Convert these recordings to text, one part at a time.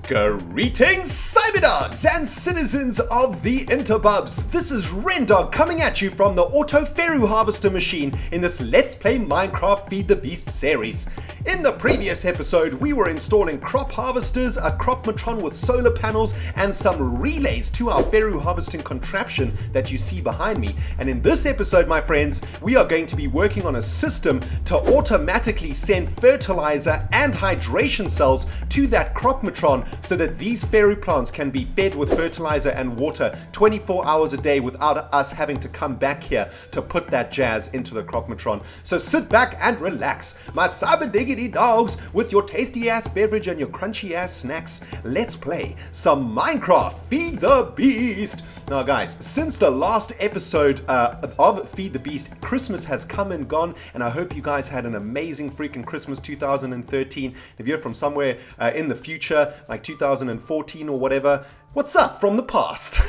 Greetings, cyberdogs and citizens of the interbubs. This is ReNDoG coming at you from the Auto Feru Harvester machine in this Let's Play Minecraft Feed the Beast series. In the previous episode, we were installing crop harvesters, a crop-matron with solar panels, and some relays to our Feru harvesting contraption that you see behind me. And in this episode, my friends, we are going to be working on a system to automatically send fertilizer and hydration cells to that crop-matron so that these Feru plants can be fed with fertilizer and water 24 hours a day without us having to come back here to put that jazz into the crop-matron. So sit back and relax, my cyber diggity dogs, with your tasty ass beverage and your crunchy ass snacks. Let's play some Minecraft Feed the Beast. Now guys, since the last episode of Feed the Beast, Christmas has come and gone, and I hope you guys had an amazing freaking Christmas 2013. If you're from somewhere in the future, like 2014 or whatever, what's up from the past?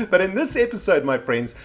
But in this episode, my friends,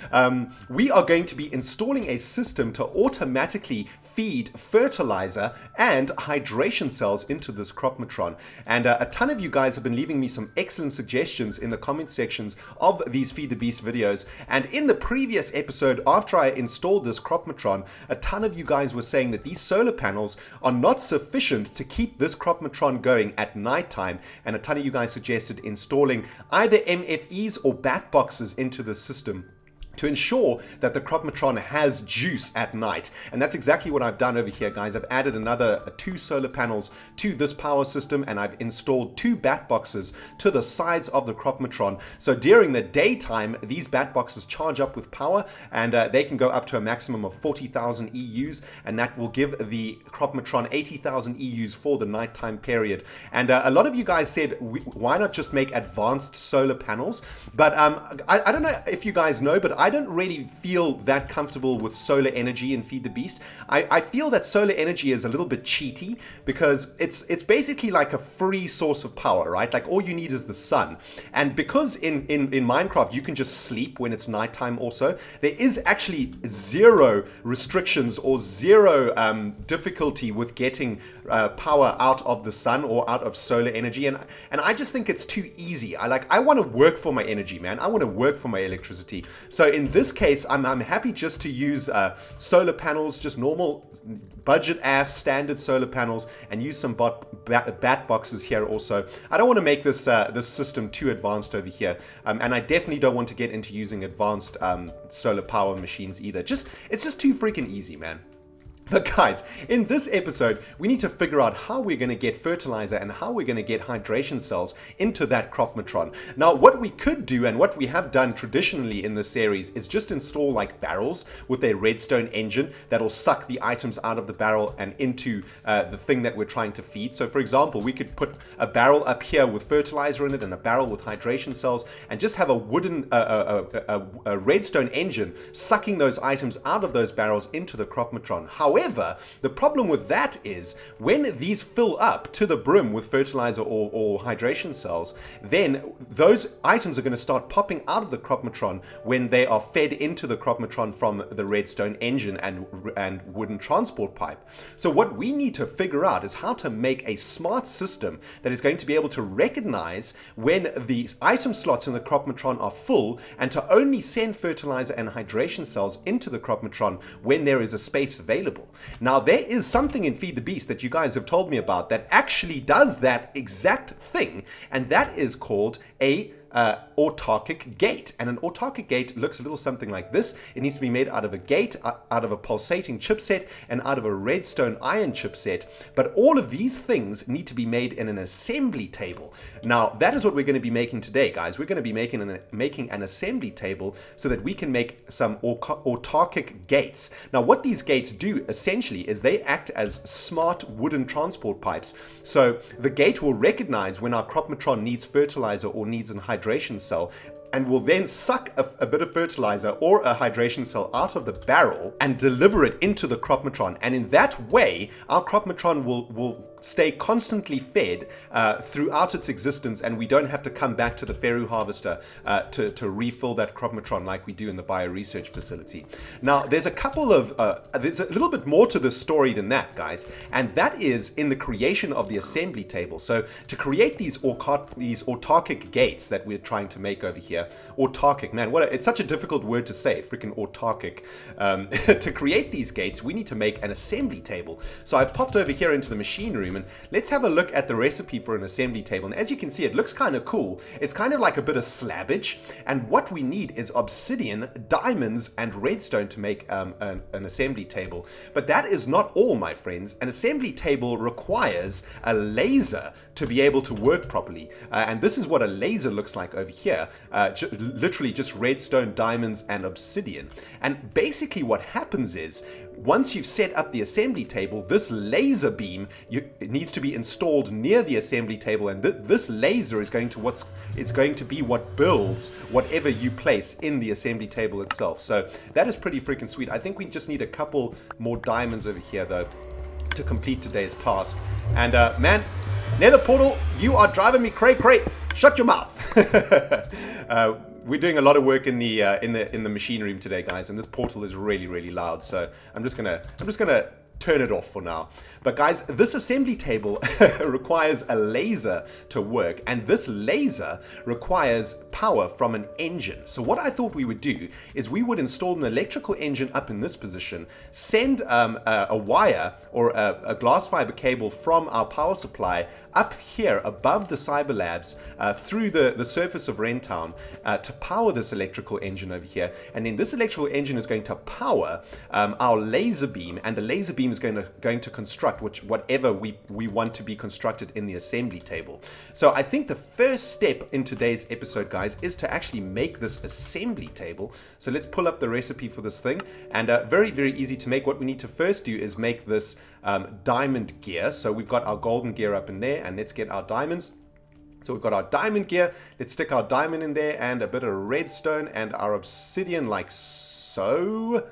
we are going to be installing a system to automatically feed fertilizer and hydration cells into this crop-matron. And a ton of you guys have been leaving me some excellent suggestions in the comment sections of these Feed the Beast videos. And in the previous episode, after I installed this crop-matron, a ton of you guys were saying that these solar panels are not sufficient to keep this crop-matron going at nighttime. And a ton of you guys suggested installing either MFEs or bat boxes into the system to ensure that the crop-matron has juice at night. And that's exactly what I've done over here, guys. I've added another 2 solar panels to this power system, and I've installed 2 bat boxes to the sides of the crop-matron. So during the daytime, these bat boxes charge up with power, and they can go up to a maximum of 40,000 EUs, and that will give the crop-matron 80,000 EUs for the nighttime period. And a lot of you guys said, why not just make advanced solar panels? But I don't know if you guys know, but I don't really feel that comfortable with solar energy in Feed the Beast. I feel that solar energy is a little bit cheaty because it's basically like a free source of power, right? Like all you need is the sun. And because in Minecraft you can just sleep when it's nighttime also, there is actually 0 restrictions or 0 difficulty with getting power out of the sun or out of solar energy. And I just think it's too easy. I want to work for my energy, man. I want to work for my electricity. So in this case, I'm happy just to use solar panels, just normal budget ass standard solar panels, and use some bat boxes here also. I don't want to make this this system too advanced over here, and I definitely don't want to get into using advanced solar power machines either. It's just too freaking easy, man. But guys, in this episode, we need to figure out how we're going to get fertilizer and how we're going to get hydration cells into that crop-matron. Now, what we could do and what we have done traditionally in this series is just install like barrels with a redstone engine that'll suck the items out of the barrel and into the thing that we're trying to feed. So for example, we could put a barrel up here with fertilizer in it and a barrel with hydration cells and just have a wooden a redstone engine sucking those items out of those barrels into the crop-matron. However, the problem with that is when these fill up to the brim with fertilizer or hydration cells, then those items are going to start popping out of the crop-matron when they are fed into the crop-matron from the redstone engine and wooden transport pipe. So what we need to figure out is how to make a smart system that is going to be able to recognize when the item slots in the crop-matron are full and to only send fertilizer and hydration cells into the crop-matron when there is a space available. Now, there is something in Feed the Beast that you guys have told me about that actually does that exact thing, and that is called a autarchic gate. And an autarchic gate looks a little something like this. It needs to be made out of a gate, out of a pulsating chipset, and out of a redstone iron chipset. But all of these things need to be made in an assembly table. Now, that is what we're going to be making today, guys. We're going to be making an assembly table so that we can make some autarchic gates. Now, what these gates do essentially is they act as smart wooden transport pipes. So the gate will recognize when our crop-matron needs fertilizer or needs an hydration cell and will then suck a bit of fertilizer or a hydration cell out of the barrel and deliver it into the crop-matron. And in that way, our crop-matron will stay constantly fed throughout its existence, and we don't have to come back to the Feru harvester to refill that crop-matron like we do in the bioresearch facility. Now, there's a little bit more to this story than that, guys, and that is in the creation of the assembly table. So to create these autarchic gates that we're trying to make over here, autarchic, man, it's such a difficult word to say, freaking autarchic. To create these gates, we need to make an assembly table. So I've popped over here into the machine room, and let's have a look at the recipe for an assembly table. And as you can see, it looks kind of cool. It's kind of like a bit of slabbage, and what we need is obsidian, diamonds, and redstone to make an assembly table. But that is not all, my friends. An assembly table requires a laser to be able to work properly, and this is what a laser looks like over here. Literally just redstone, diamonds, and obsidian. And basically what happens is, once you've set up the assembly table, this laser beam it needs to be installed near the assembly table, and this laser is going to be what builds whatever you place in the assembly table itself. So that is pretty freaking sweet. I think we just need a couple more diamonds over here though to complete today's task. And man, Nether Portal, you are driving me cray. Shut your mouth. We're doing a lot of work in the machine room today, guys, and this portal is really loud. So I'm just gonna turn it off for now. But guys, this assembly table requires a laser to work, and this laser requires power from an engine. So what I thought we would do is we would install an electrical engine up in this position, send a wire or a glass fiber cable from our power supply up here above the Cyber Labs through the surface of Rentown to power this electrical engine over here. And then this electrical engine is going to power our laser beam, and the laser beam is going to construct whatever we want to be constructed in the assembly table. So I think the first step in today's episode, guys, is to actually make this assembly table. So let's pull up the recipe for this thing, and very easy to make. What we need to first do is make this diamond gear. So we've got our golden gear up in there, and let's get our diamonds. So we've got our diamond gear. Let's stick our diamond in there, and a bit of redstone, and our obsidian like so.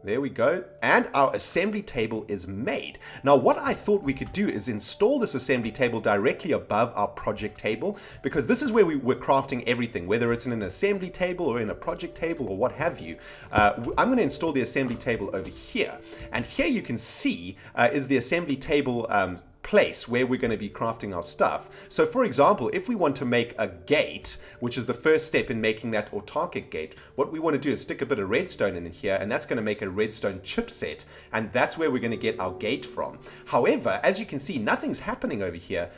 There we go. And our assembly table is made. Now, what I thought we could do is install this assembly table directly above our project table, because this is where we're crafting everything, whether it's in an assembly table or in a project table or what have you. I'm going to install the assembly table over here. And here you can see is the assembly table place where we're going to be crafting our stuff. So for example, if we want to make a gate, which is the first step in making that autarchic gate, what we want to do is stick a bit of redstone in here, and that's going to make a redstone chipset, and that's where we're going to get our gate from. However, as you can see, nothing's happening over here.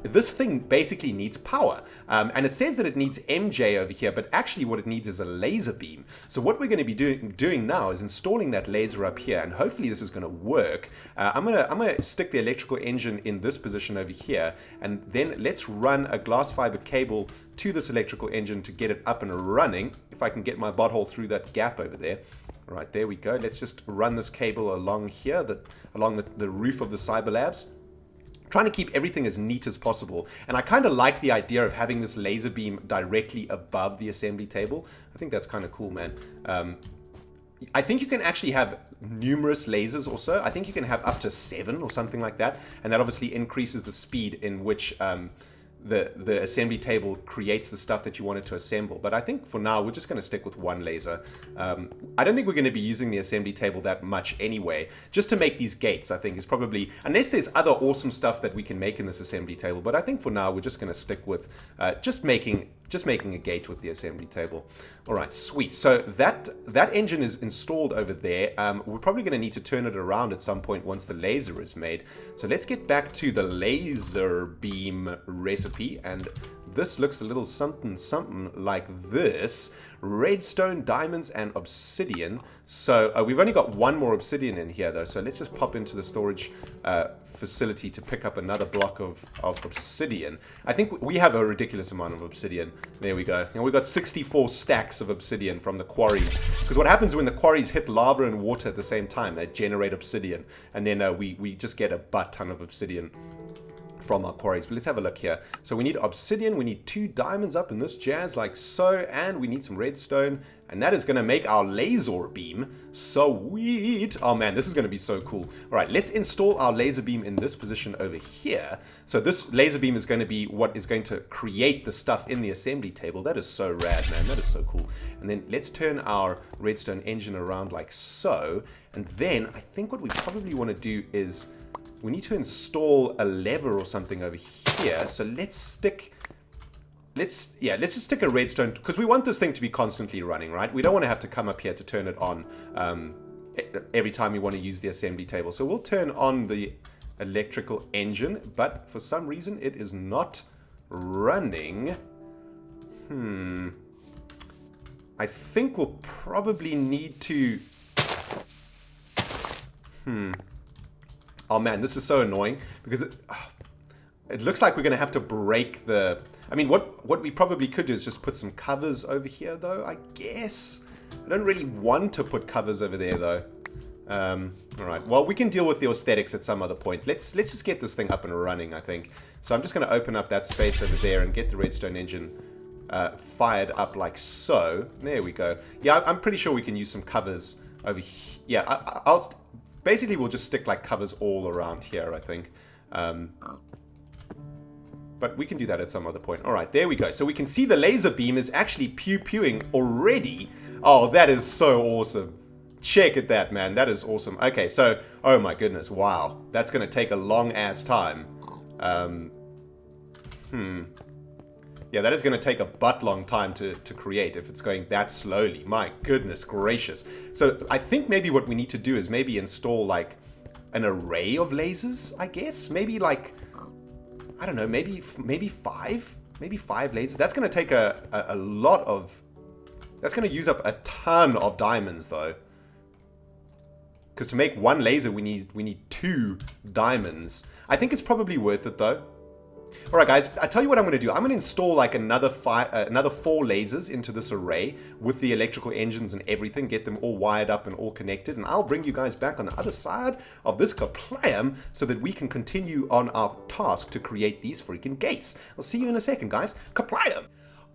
This thing basically needs power, and it says that it needs MJ over here, but actually what it needs is a laser beam. So what we're going to be doing now is installing that laser up here, and hopefully this is going to work. I'm gonna stick the electrical engine in this position over here, and then let's run a glass fiber cable to this electrical engine to get it up and running. If I can get my butthole through that gap over there. All right, there we go. Let's just run this cable along here, along the roof of the Cyber Labs. Trying to keep everything as neat as possible, and I kind of like the idea of having this laser beam directly above the assembly table. I think that's kind of cool, man. I think you can actually have numerous lasers or so. I think you can have up to 7 or something like that, and that obviously increases the speed in which the assembly table creates the stuff that you wanted to assemble. But I think for now we're just going to stick with one laser. I don't think we're going to be using the assembly table that much anyway. Just to make these gates, I think is probably, unless there's other awesome stuff that we can make in this assembly table. But I think for now we're just going to stick with just making a gate with the assembly table. All right, sweet. So that engine is installed over there. We're probably going to need to turn it around at some point once the laser is made. So let's get back to the laser beam recipe, and this looks a little something like this. Redstone, diamonds, and obsidian. So we've only got one more obsidian in here though, so let's just pop into the storage facility to pick up another block of obsidian. I think we have a ridiculous amount of obsidian. There we go. And we've got 64 stacks of obsidian from the quarries. Because what happens when the quarries hit lava and water at the same time, they generate obsidian. And then we just get a butt ton of obsidian from our quarries. But let's have a look here. So we need obsidian, we need 2 diamonds up in this jazz like so, and we need some redstone, and that is going to make our laser beam. Sweet. Oh man, this is going to be so cool. All right, let's install our laser beam in this position over here. So this laser beam is going to be what is going to create the stuff in the assembly table. That is so rad, man. That is so cool. And then let's turn our redstone engine around like so, and then I think what we probably want to do is we need to install a lever or something over here. So let's just stick a redstone, because we want this thing to be constantly running, right? We don't want to have to come up here to turn it on every time we want to use the assembly table. So we'll turn on the electrical engine, but for some reason it is not running. I think we'll probably need to... Oh man, this is so annoying, because it looks like we're going to have to break the... I mean, what we probably could do is just put some covers over here, though, I guess. I don't really want to put covers over there, though. All right, well, we can deal with the aesthetics at some other point. Let's just get this thing up and running, I think. So I'm just going to open up that space over there and get the redstone engine fired up like so. There we go. Yeah, I'm pretty sure we can use some covers over here. Yeah, basically we'll just stick like covers all around here, I think. But we can do that at some other point. All right, there we go. So we can see the laser beam is actually pew-pewing already. Oh, that is so awesome. Check at that, man. That is awesome. Okay, so, oh my goodness, wow. That's going to take a long-ass time. Yeah, that is going to take a butt-long time to create if it's going that slowly. My goodness gracious. So I think maybe what we need to do is maybe install, like, an array of lasers, I guess? Maybe, like... I don't know, maybe 5? Maybe 5 lasers. That's going to take a lot of... That's going to use up a ton of diamonds, though. Because to make 1 laser, we need 2 diamonds. I think it's probably worth it, though. Alright guys, I tell you what I'm going to do. I'm going to install like another 4 lasers into this array with the electrical engines and everything, get them all wired up and all connected, and I'll bring you guys back on the other side of this kaplam so that we can continue on our task to create these freaking gates. I'll see you in a second, guys. Kaplam!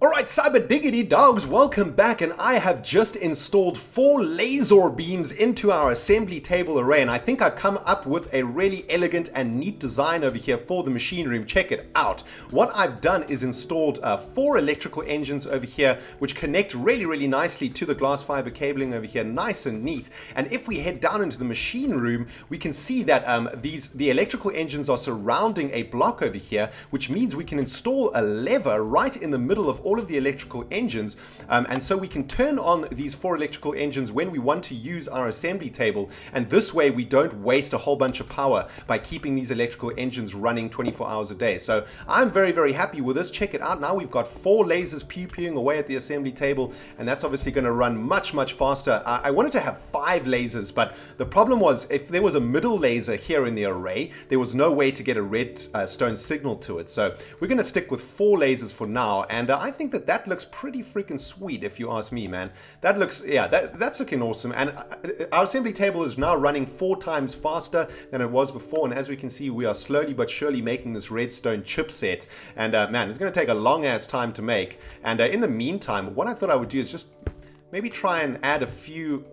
Alright, cyber diggity dogs, welcome back, and I have just installed 4 laser beams into our assembly table array, and I think I've come up with a really elegant and neat design over here for the machine room. Check it out. What I've done is installed 4 electrical engines over here, which connect really nicely to the glass fiber cabling over here, nice and neat. And if we head down into the machine room, we can see that the electrical engines are surrounding a block over here, which means we can install a lever right in the middle of all of the electrical engines, and so we can turn on these 4 electrical engines when we want to use our assembly table, and this way we don't waste a whole bunch of power by keeping these electrical engines running 24 hours a day. So I'm very happy with this. Check it out. Now we've got 4 lasers pew-pewing away at the assembly table, and that's obviously going to run much faster. I wanted to have 5 lasers, but the problem was if there was a middle laser here in the array, there was no way to get a redstone signal to it. So we're going to stick with 4 lasers for now, and I think that looks pretty freaking sweet if you ask me, man. That looks, yeah, that's looking awesome. And our assembly table is now running 4 times faster than it was before, and as we can see, we are slowly but surely making this redstone chipset, and man, it's going to take a long ass time to make. And in the meantime, what I thought I would do is just maybe try and add a few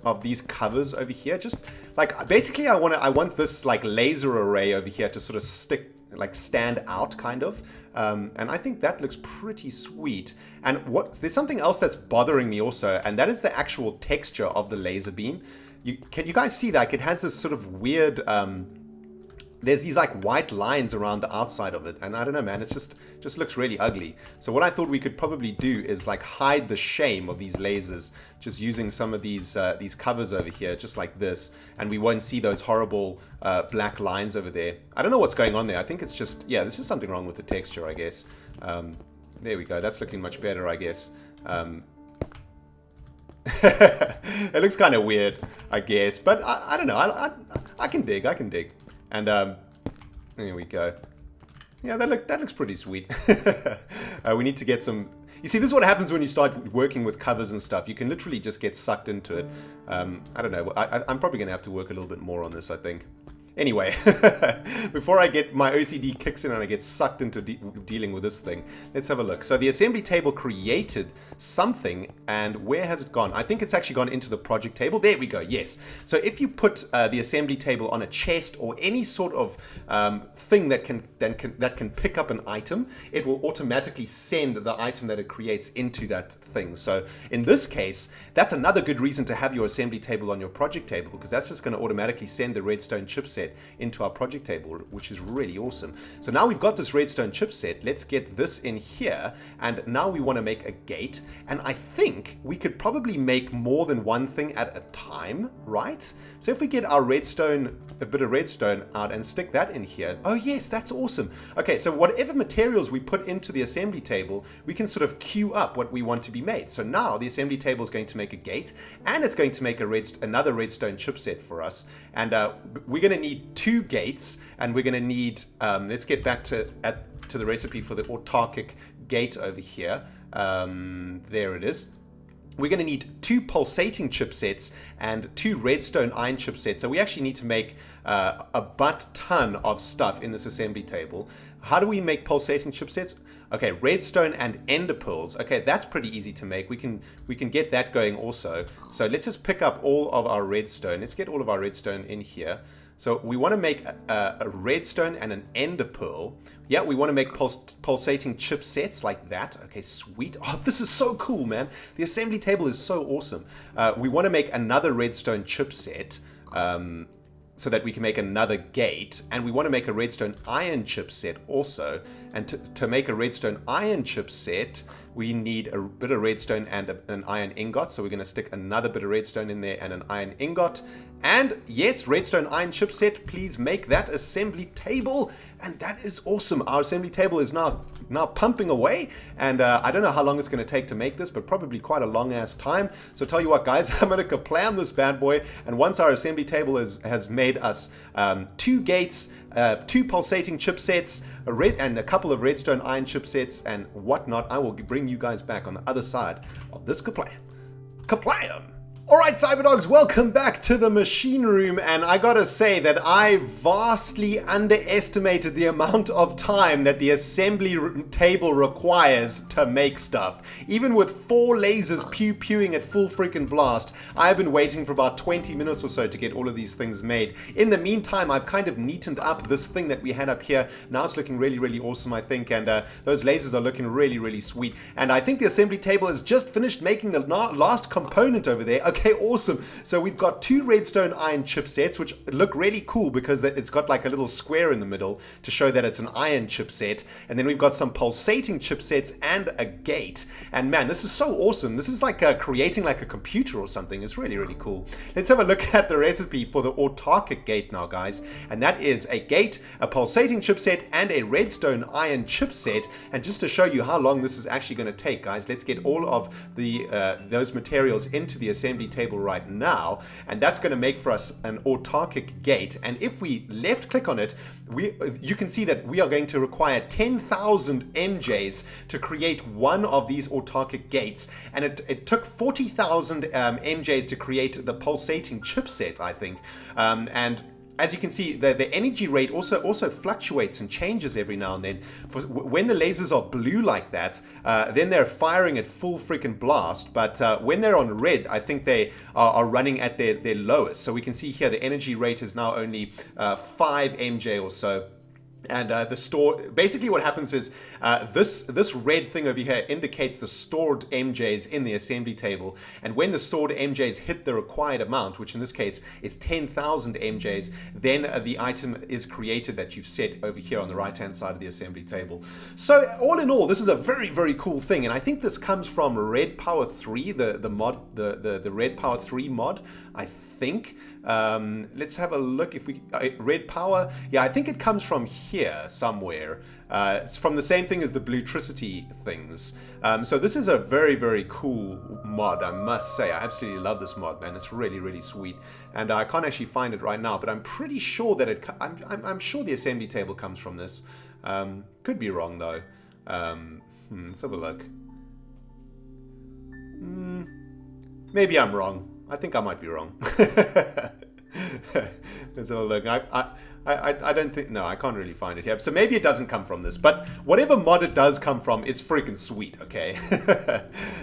of these covers over here. Just like, basically I want this like laser array over here to sort of stand out kind of, and I think that looks pretty sweet. And there's something else that's bothering me also, and that is the actual texture of the laser beam. Can you guys see that? It has this sort of weird there's these like white lines around the outside of it, and I don't know, man, it's just looks really ugly. So what I thought we could probably do is like hide the shame of these lasers just using some of these covers over here, just like this, and we won't see those horrible black lines over there. I don't know what's going on there. I think it's just, yeah, there's just something wrong with the texture, I guess. There we go. That's looking much better, I guess. It looks kind of weird, I guess, but I don't know. I can dig. And there we go. Yeah, that looks pretty sweet. We need to get some... You see, this is what happens when you start working with covers and stuff. You can literally just get sucked into it. I don't know. I'm probably going to have to work a little bit more on this, I think. Anyway, before I get my OCD kicks in and I get sucked into dealing with this thing, let's have a look. So the assembly table created something, and where has it gone? I think it's actually gone into the project table. There we go, yes. So if you put the assembly table on a chest or any sort of thing that can pick up an item, it will automatically send the item that it creates into that thing. So in this case, that's another good reason to have your assembly table on your project table, because that's just going to automatically send the redstone chipset into our project table, which is really awesome. So now we've got this redstone chipset. Let's get this in here, and now we want to make a gate, and I think we could probably make more than one thing at a time, right? So if we get our redstone, a bit of redstone out and stick that in here. Oh yes, that's awesome. Okay, so whatever materials we put into the assembly table, we can sort of queue up what we want to be made. So now the assembly table is going to make a gate, and it's going to make another redstone chipset for us, and we're going to need 2 gates, and we're going to need let's get back to the recipe for the autarchic gate over here. There it is. We're going to need 2 pulsating chipsets and 2 redstone iron chipsets. So we actually need to make a butt-ton of stuff in this assembly table. How do we make pulsating chipsets? Okay, redstone and ender pearls. Okay, that's pretty easy to make. We can get that going also. So let's just pick up all of our redstone. Let's get all of our redstone in here. So we want to make a redstone and an ender pearl. Yeah, we want to make pulsating chipsets like that. Okay, sweet. Oh, this is so cool, man. The assembly table is so awesome. We want to make another redstone chipset so that we can make another gate. And we want to make a redstone iron chipset also. And to make a redstone iron chipset, we need a bit of redstone and an iron ingot. So we're going to stick another bit of redstone in there and an iron ingot. And yes, redstone iron chipset, please make that assembly table. And that is awesome. Our assembly table is now pumping away, and I don't know how long it's going to take to make this, but probably quite a long ass time. So tell you what, guys, I'm going to kaplam this bad boy, and once our assembly table has made us 2 gates, 2 pulsating chipsets, and a couple of redstone iron chipsets and whatnot, I will bring you guys back on the other side of this kaplam. Kaplam! Alright, Cyberdogs, welcome back to the machine room, and I gotta say that I vastly underestimated the amount of time that the assembly table requires to make stuff. Even with 4 lasers pew-pewing at full freaking blast, I've been waiting for about 20 minutes or so to get all of these things made. In the meantime, I've kind of neatened up this thing that we had up here. Now it's looking really, really awesome, I think, and those lasers are looking really, really sweet. And I think the assembly table has just finished making the last component over there. Okay, awesome. So we've got 2 redstone iron chipsets, which look really cool because it's got like a little square in the middle to show that it's an iron chipset. And then we've got some pulsating chipsets and a gate. And man, this is so awesome. This is like creating like a computer or something. It's really, really cool. Let's have a look at the recipe for the autarchic gate now, guys. And that is a gate, a pulsating chipset, and a redstone iron chipset. And just to show you how long this is actually going to take, guys, let's get all of the those materials into the assembly table right now, and that's going to make for us an autarchic gate. And if we left click on it, you can see that we are going to require 10,000 MJs to create one of these autarchic gates, and it took 40,000 MJs to create the pulsating chipset, I think. And as you can see, the energy rate also fluctuates and changes every now and then. When the lasers are blue like that, then they're firing at full freaking blast. But when they're on red, I think they are running at their lowest. So we can see here the energy rate is now only 5 MJ or so. And the store, basically what happens is this red thing over here indicates the stored MJs in the assembly table. And when the stored MJs hit the required amount, which in this case is 10,000 MJs, then the item is created that you've set over here on the right hand side of the assembly table. So all in all, this is a very, very cool thing. And I think this comes from Red Power 3, the mod, the Red Power 3 mod, I think. Let's have a look if we red power. Yeah, I think it comes from here somewhere. It's from the same thing as the bluetricity things. So this is a very, very cool mod, I must say. I absolutely love this mod, man. It's really, really sweet. And I can't actually find it right now, but I'm pretty sure that I'm sure the assembly table comes from this. Could be wrong though. Let's have a look. Maybe I'm wrong. I think I might be wrong. Let's have a look. I don't think, no, I can't really find it here. So maybe it doesn't come from this, but whatever mod it does come from, it's freaking sweet, okay?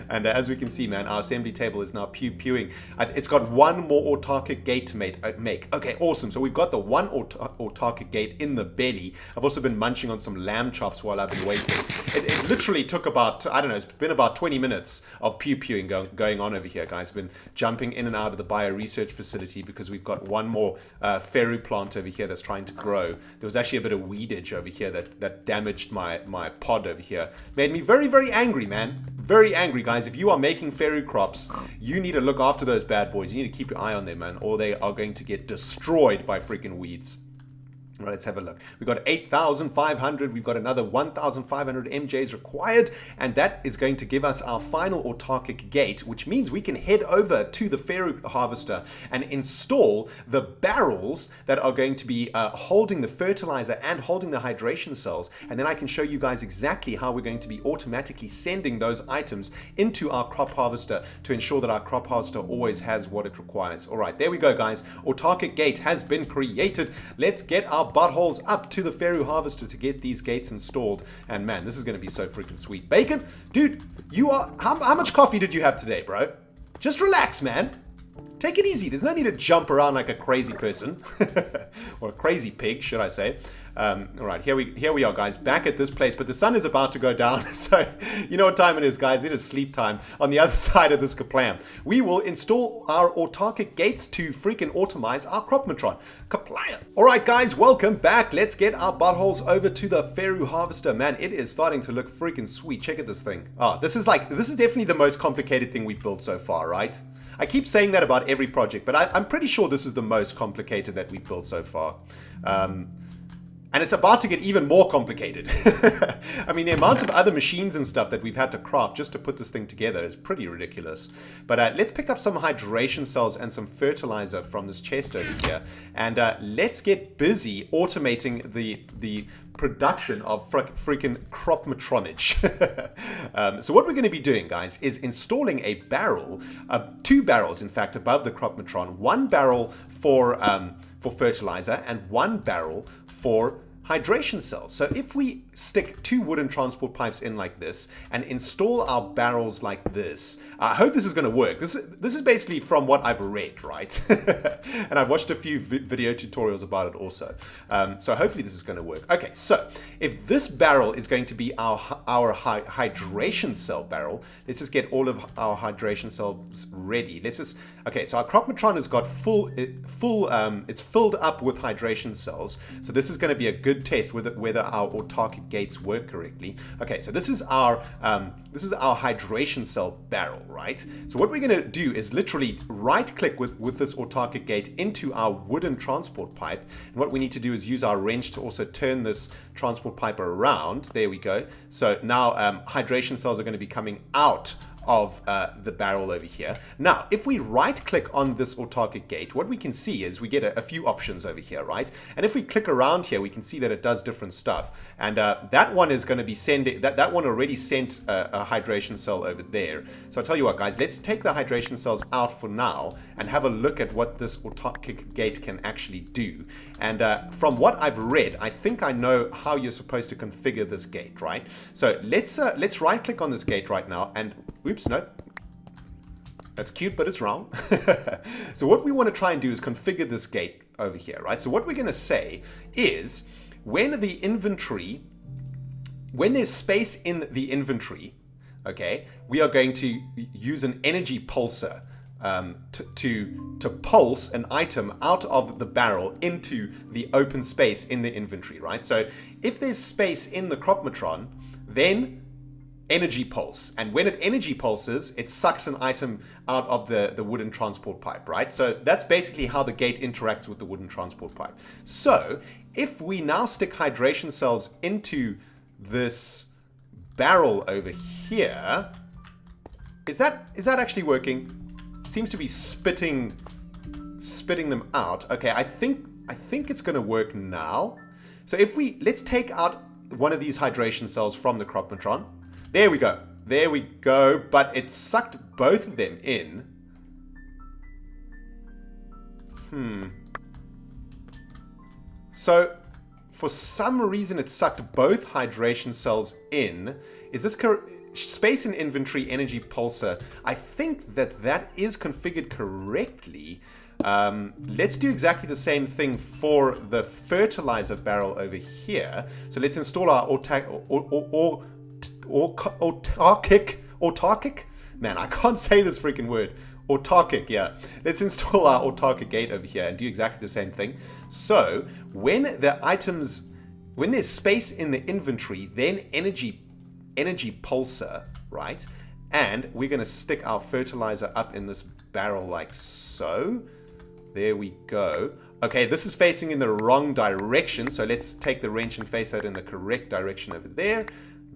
And as we can see, man, our assembly table is now pewing. It's got one more autarchic gate to make. Okay, awesome. So we've got the one autarchic gate in the belly. I've also been munching on some lamb chops while I've been waiting. It literally took about, I don't know, it's been about 20 minutes of pewing going on over here, guys. I've been jumping in and out of the bio research facility because we've got one more feru plant over here that's trying to grow. There was actually a bit of weedage over here that damaged my pod over here. Made me very, very angry, man. Very angry, guys. If you are making feru crops, you need to look after those bad boys. You need to keep your eye on them, man, or they are going to get destroyed by freaking weeds. All right, let's have a look. We've got 8,500. We've got another 1,500 MJs required, and that is going to give us our final autarchic gate, which means we can head over to the feru harvester and install the barrels that are going to be holding the fertilizer and holding the hydration cells. And then I can show you guys exactly how we're going to be automatically sending those items into our crop harvester to ensure that our crop harvester always has what it requires. All right, there we go, guys. Autarchic gate has been created. Let's get our buttholes up to the feru harvester to get these gates installed. And man, this is going to be so freaking sweet. Bacon, dude, you are, how much coffee did you have today, bro? Just relax, man. Take it easy. There's no need to jump around like a crazy person. Or a crazy pig, should I say. All right, here we are, guys, back at this place, but the sun is about to go down, so you know what time it is, guys. It is sleep time on the other side of this kaplam. We will install our autarchic gates to freaking automize our crop-matron. Kaplam. All right, guys, welcome back. Let's get our buttholes over to the feru harvester. Man, it is starting to look freaking sweet. Check out this thing. Oh, this is definitely the most complicated thing we've built so far, right? I keep saying that about every project, but I'm pretty sure this is the most complicated that we've built so far. And it's about to get even more complicated. I mean, the amount of other machines and stuff that we've had to craft just to put this thing together is pretty ridiculous. But let's pick up some hydration cells and some fertilizer from this chest over here. And let's get busy automating the production of freaking crop-matronage. So what we're going to be doing, guys, is installing a barrel, 2 barrels, in fact, above the crop-matron. 1 barrel for fertilizer and 1 barrel for hydration cells. So if we stick 2 wooden transport pipes in like this and install our barrels like this, I hope this is going to work. This is basically from what I've read, right? And I've watched a few video tutorials about it also. So hopefully this is going to work. Okay, so if this barrel is going to be our hydration cell barrel, let's just get all of our hydration cells ready. Okay, so our crop-matron has got it's filled up with hydration cells. So this is going to be a good test whether our autarchic gates work correctly. Okay, so this is our hydration cell barrel, right? So what we're going to do is literally right-click with this autarchic gate into our wooden transport pipe. And what we need to do is use our wrench to also turn this transport pipe around. There we go. So now hydration cells are going to be coming out of the barrel over here. Now, if we right-click on this autarchic gate, what we can see is we get a few options over here, right? And if we click around here, we can see that it does different stuff. And that one is going to be sending, that one already sent a hydration cell over there. So I'll tell you what, guys, let's take the hydration cells out for now and have a look at what this autarchic gate can actually do. And from what I've read, I think I know how you're supposed to configure this gate, right? So let's right-click on this gate right now and oops, no. That's cute, but it's wrong. So what we want to try and do is configure this gate over here, right? So what we're going to say is when there's space in the inventory, okay, we are going to use an energy pulsar to pulse an item out of the barrel into the open space in the inventory, right? So if there's space in the crop-matron, then energy pulse, and when it energy pulses, it sucks an item out of the wooden transport pipe, right? So that's basically how the gate interacts with the wooden transport pipe. So if we now stick hydration cells into this barrel over here, is that actually working? It seems to be spitting them out. Okay, I think it's going to work now. So let's take out one of these hydration cells from the crop-matron. There we go. There we go. But it sucked both of them in. So for some reason it sucked both hydration cells in. Is this space in inventory energy pulsar? I think that is configured correctly. Let's do exactly the same thing for the fertilizer barrel over here. So let's install our autarchic? Man, I can't say this freaking word. Autarchic, yeah. Let's install our autarchic gate over here and do exactly the same thing. So when there's space in the inventory, then energy pulsar, right? And we're going to stick our fertilizer up in this barrel like so. There we go. Okay, this is facing in the wrong direction, so let's take the wrench and face that in the correct direction over there.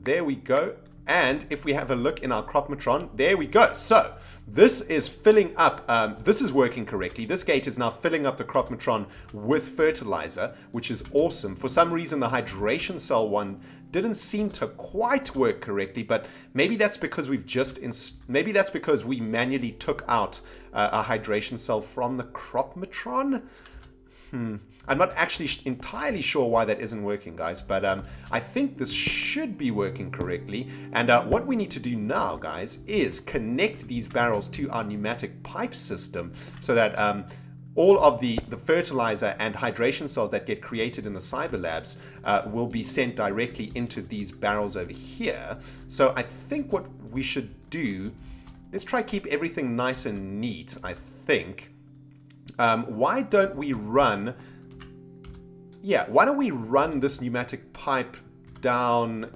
There we go. And if we have a look in our crop-matron, there we go. So this is filling up, this is working correctly. This gate is now filling up the crop-matron with fertilizer, which is awesome. For some reason, the hydration cell one didn't seem to quite work correctly, but maybe that's because maybe that's because we manually took out a hydration cell from the crop-matron. I'm not actually entirely sure why that isn't working, guys, but I think this should be working correctly. And what we need to do now, guys, is connect these barrels to our pneumatic pipe system so that all of the fertilizer and hydration cells that get created in the cyber labs will be sent directly into these barrels over here. So I think what we should do, let's try keep everything nice and neat, I think. Why don't we run this pneumatic pipe down?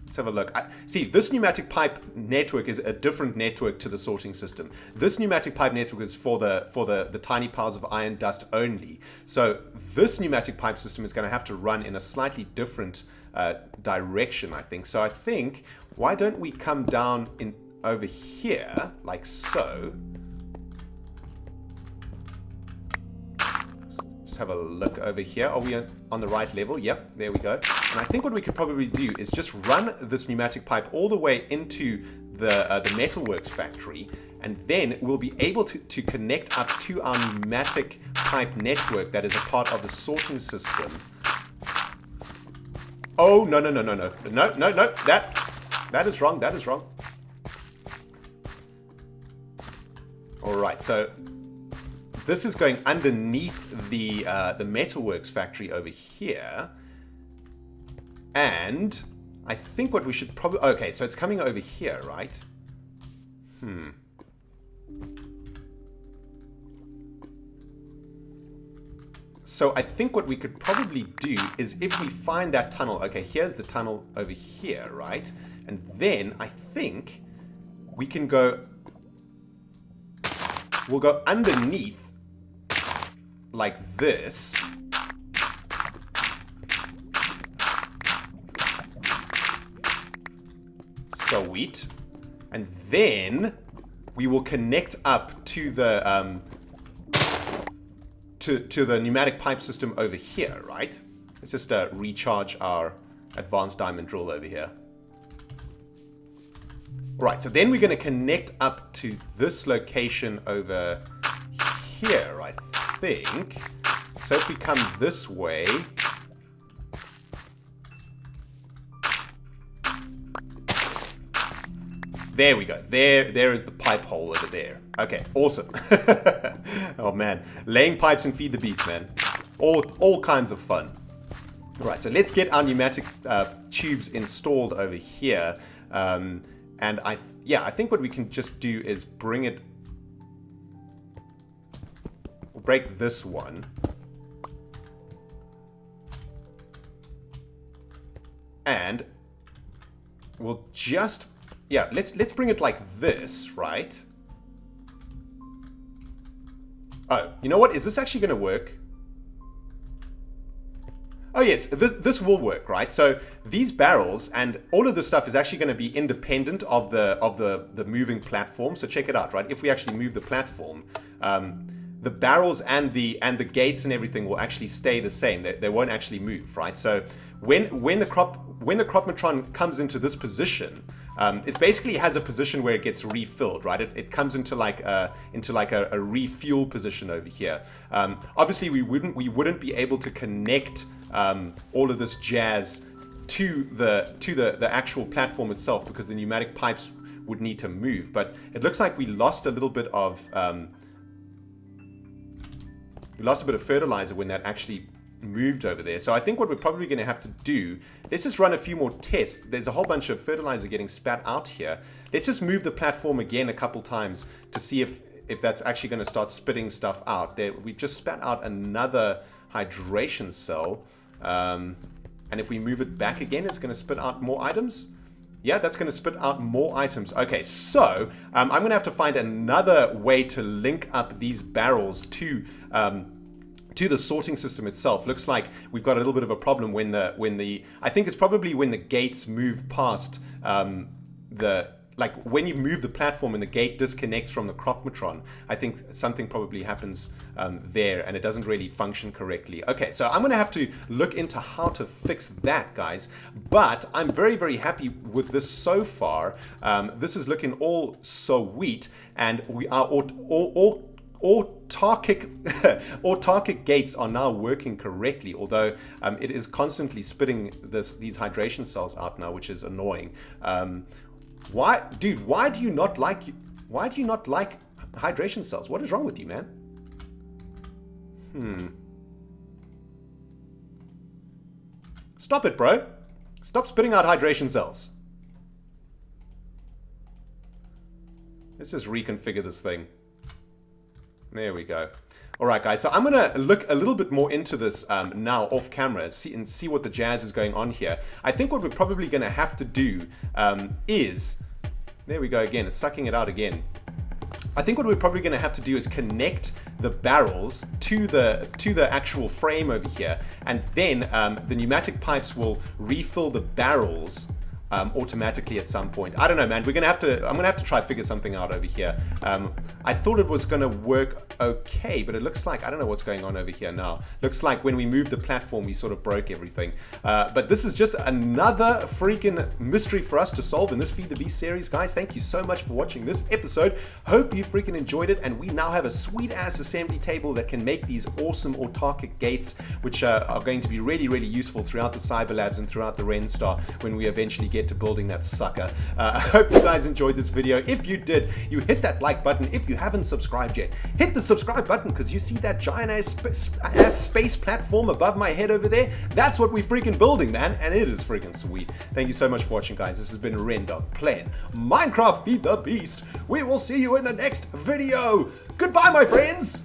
Let's have a look. See, this pneumatic pipe network is a different network to the sorting system. This pneumatic pipe network is for the tiny piles of iron dust only. So this pneumatic pipe system is going to have to run in a slightly different direction, I think. So I think, why don't we come down in over here, like so. Have a look over here. Are we on the right level? Yep, there we go. And I think what we could probably do is just run this pneumatic pipe all the way into the metalworks factory, and then we'll be able to connect up to our pneumatic pipe network that is a part of the sorting system. Oh, no. That is wrong. That is wrong. All right, so this is going underneath the metalworks factory over here. And I think what we should probably... Okay, so it's coming over here, right? So I think what we could probably do is if we find that tunnel... Okay, here's the tunnel over here, right? And then I think we can go... We'll go underneath like this. Sweet. And then we will connect up to the to the pneumatic pipe system over here, right? Let's just recharge our advanced diamond drill over here. Right, so then we're going to connect up to this location over here, I think. So if we come this way... There we go. There is the pipe hole over there. Okay, awesome. Oh man, laying pipes and feed the beast, man. All kinds of fun. Right, so let's get our pneumatic tubes installed over here. And I think what we can just do is bring it... We'll break this one. And we'll just... Yeah, let's bring it like this, right? Oh, you know what? Is this actually going to work? Oh yes, this will work, right? So these barrels and all of this stuff is actually going to be independent of the moving platform. So check it out, right? If we actually move the platform, the barrels and the gates and everything will actually stay the same. They won't actually move, right? So when the crop-matron comes into this position, It's basically has a position where it gets refilled, right? It comes into like a refuel position over here. Obviously, we wouldn't be able to connect all of this jazz to the actual platform itself because the pneumatic pipes would need to move. But it looks like we lost a little bit of fertilizer when that actually moved over there. So I think what we're probably going to have to do, let's just run a few more tests. There's a whole bunch of fertilizer getting spat out here. Let's just move the platform again a couple times to see if that's actually going to start spitting stuff out. There, we just spat out another hydration cell. And if we move it back again, it's going to spit out more items. Yeah, that's going to spit out more items. Okay, so I'm going to have to find another way to link up these barrels to the sorting system itself. Looks like we've got a little bit of a problem when the I think it's probably when the gates move past like when you move the platform and the gate disconnects from the crop-matron. I think something probably happens there and it doesn't really function correctly. Okay, so I'm going to have to look into how to fix that, guys. But I'm very, very happy with this so far. This is looking all sweet, and we are autarchic gates are now working correctly, although it is constantly spitting these hydration cells out now, which is annoying. Why do you not like hydration cells? What is wrong with you, man? Stop it, bro. Stop spitting out hydration cells. Let's just reconfigure this thing. There we go. All right, guys. So I'm gonna look a little bit more into this now off camera, see what the jazz is going on here. I think what we're probably gonna have to do is, there we go again. It's sucking it out again. I think what we're probably going to have to do is connect the barrels to the actual frame over here, and then the pneumatic pipes will refill the barrels automatically at some point. I don't know, man. I'm gonna have to try figure something out over here. I thought it was gonna work okay, but it looks like, I don't know what's going on over here now. Looks like when we moved the platform, we sort of broke everything. But this is just another freaking mystery for us to solve in this Feed the Beast series, guys. Thank you so much for watching this episode. Hope you freaking enjoyed it, and we now have a sweet ass assembly table that can make these awesome autarchic gates, which are going to be really, really useful throughout the Cyber Labs and throughout the ReNStar when we eventually get to building that sucker. I hope you guys enjoyed this video. If you did, you hit that like button. If you haven't subscribed yet, hit the subscribe button, because you see that giant ass space platform above my head over there? That's what we're freaking building, man, and it is freaking sweet. Thank you so much for watching, guys. This has been ReNDoG playing Minecraft Feed the Beast. We will see you in the next video. Goodbye, my friends.